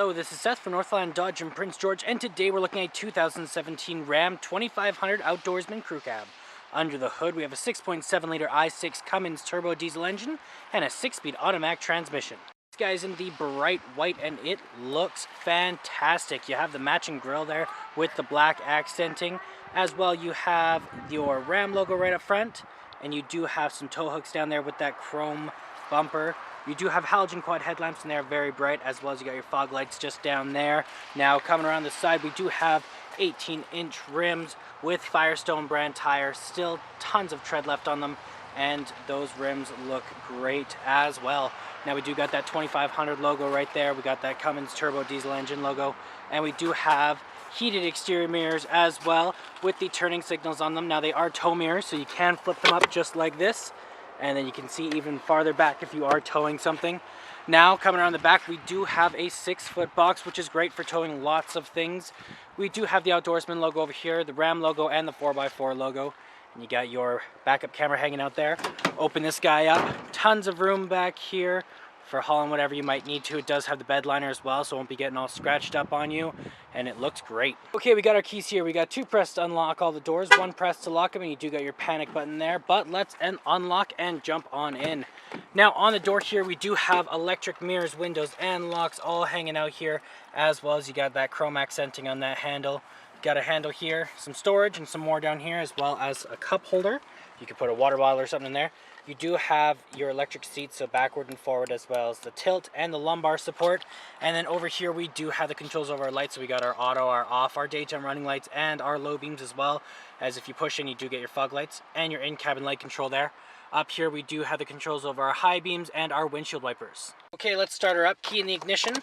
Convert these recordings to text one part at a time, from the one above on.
Hello, this is Seth from Northland Dodge in Prince George, and today we're looking at a 2017 Ram 2500 Outdoorsman Crew Cab. Under the hood, we have a 6.7-liter i6 Cummins turbo diesel engine and a 6-speed automatic transmission. This guy's in the bright white, and it looks fantastic. You have the matching grille there with the black accenting. As well, you have your Ram logo right up front, and you do have some tow hooks down there with that chrome bumper. You do have halogen quad headlamps, and they're very bright, as well as you got your fog lights just down there. Now, coming around the side, we do have 18-inch rims with Firestone brand tires. Still tons of tread left on them, and those rims look great as well. Now, we do got that 2500 logo right there. We got that Cummins turbo diesel engine logo, and we do have heated exterior mirrors as well with the turning signals on them. Now, they are tow mirrors, so you can flip them up just like this, and then you can see even farther back if you are towing something. Now, coming around the back, we do have a 6-foot box, which is great for towing lots of things. We do have the Outdoorsman logo over here, the Ram logo, and the 4x4 logo. And you got your backup camera hanging out there. Open this guy up. Tons of room back here for hauling whatever you might need to. It does have the bed liner as well, so it won't be getting all scratched up on you, and it looks great. Okay, we got our keys here. We got 2 press to unlock all the doors, 1 press to lock them, and you do got your panic button there. But let's unlock and jump on in. Now, on the door here, we do have electric mirrors, windows, and locks all hanging out here, as well as you got that chrome accenting on that handle. Got a handle here, some storage, and some more down here, as well as a cup holder. You could put a water bottle or something in there. You do have your electric seats, so backward and forward, as well as the tilt and the lumbar support. And then over here, we do have the controls over our lights. So we got our auto, our off, our daytime running lights, and our low beams as well. As if you push in, you do get your fog lights and your in-cabin light control there. Up here, we do have the controls over our high beams and our windshield wipers. Okay, let's start her up. Key in the ignition,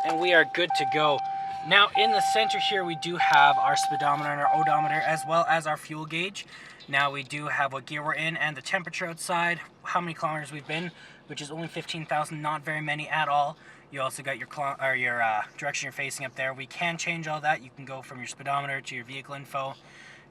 and we are good to go. Now, in the center here, we do have our speedometer and our odometer, as well as our fuel gauge. Now, we do have what gear we're in and the temperature outside, how many kilometers we've been, which is only 15,000, not very many at all. You also got your direction you're facing up there. We can change all that. You can go from your speedometer to your vehicle info.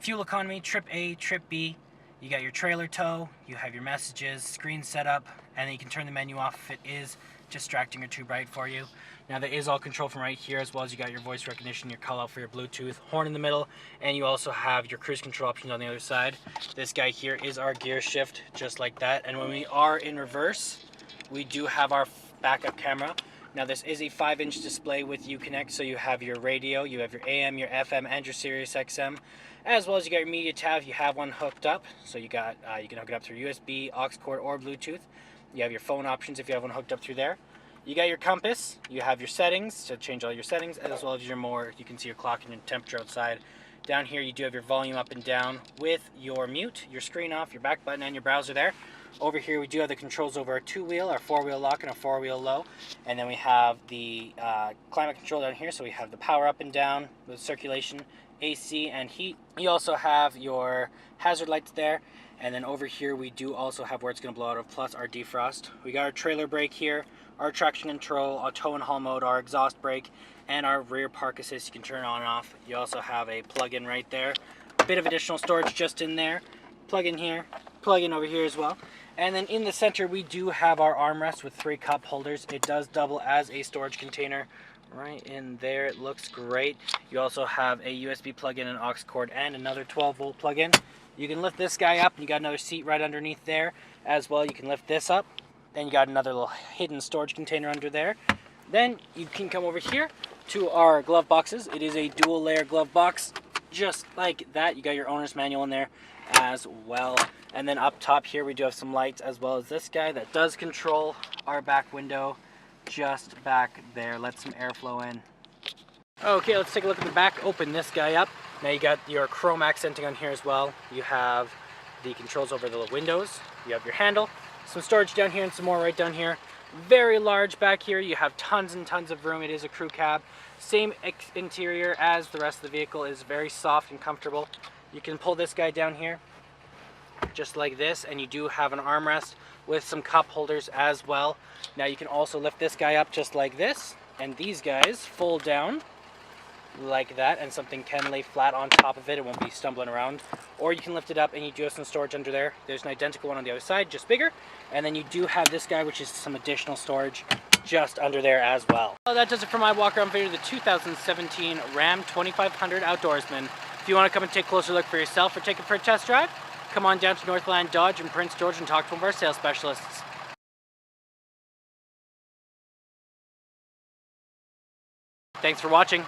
Fuel economy, trip A, trip B. You got your trailer tow, you have your messages, screen setup, and then you can turn the menu off if it is distracting or too bright for you. Now, there is all control from right here, as well as you got your voice recognition, your call out for your Bluetooth, horn in the middle, and you also have your cruise control options on the other side. This guy here is our gear shift, just like that. And when we are in reverse, we do have our backup camera. Now, this is a 5-inch display with Uconnect, so you have your radio, you have your AM, your FM, and your Sirius XM, as well as you got your media tab. You have one hooked up, so you got you can hook it up through USB, aux cord, or Bluetooth. You have your phone options if you have one hooked up through there. You got your compass, you have your settings to change all your settings, as well as you can see your clock and your temperature outside. Down here, you do have your volume up and down with your mute, your screen off, your back button, and your browser there. Over here, we do have the controls over our 2-wheel, our 4-wheel lock, and a 4-wheel low. And then we have the climate control down here, so we have the power up and down with circulation, AC, and heat. You also have your hazard lights there. And then over here, we do also have where it's going to blow out of, plus our defrost. We got our trailer brake here, our traction control, our tow and haul mode, our exhaust brake, and our rear park assist. You can turn on and off. You also have a plug-in right there. A bit of additional storage just in there. Plug in here, plug in over here as well. And then in the center, we do have our armrest with 3 cup holders. It does double as a storage container. Right in there, it looks great. You also have a USB plug-in, an aux cord, and another 12-volt plug-in. You can lift this guy up, and you got another seat right underneath there. As well, you can lift this up. Then you got another little hidden storage container under there. Then you can come over here to our glove boxes. It is a dual layer glove box, just like that. You got your owner's manual in there as well. And then up top here, we do have some lights, as well as this guy that does control our back window just back there. Let some airflow in. Okay, let's take a look at the back. Open this guy up. Now you got your chrome accenting on here as well. You have the controls over the windows. You have your handle, some storage down here, and some more right down here. Very large back here. You have tons and tons of room. It is a crew cab. Same interior as the rest of the vehicle. Is very soft and comfortable. You can pull this guy down here just like this, and you do have an armrest with some cup holders as well. Now you can also lift this guy up just like this, and these guys fold down like that, and something can lay flat on top of it. It won't be stumbling around. Or you can lift it up, and you do have some storage under there. There's an identical one on the other side, just bigger. And then you do have this guy, which is some additional storage just under there as well. Well, that does it for my walk around video of the 2017 Ram 2500 Outdoorsman. If you want to come and take a closer look for yourself or take it for a test drive, come on down to Northland Dodge in Prince George and talk to one of our sales specialists. Thanks for watching.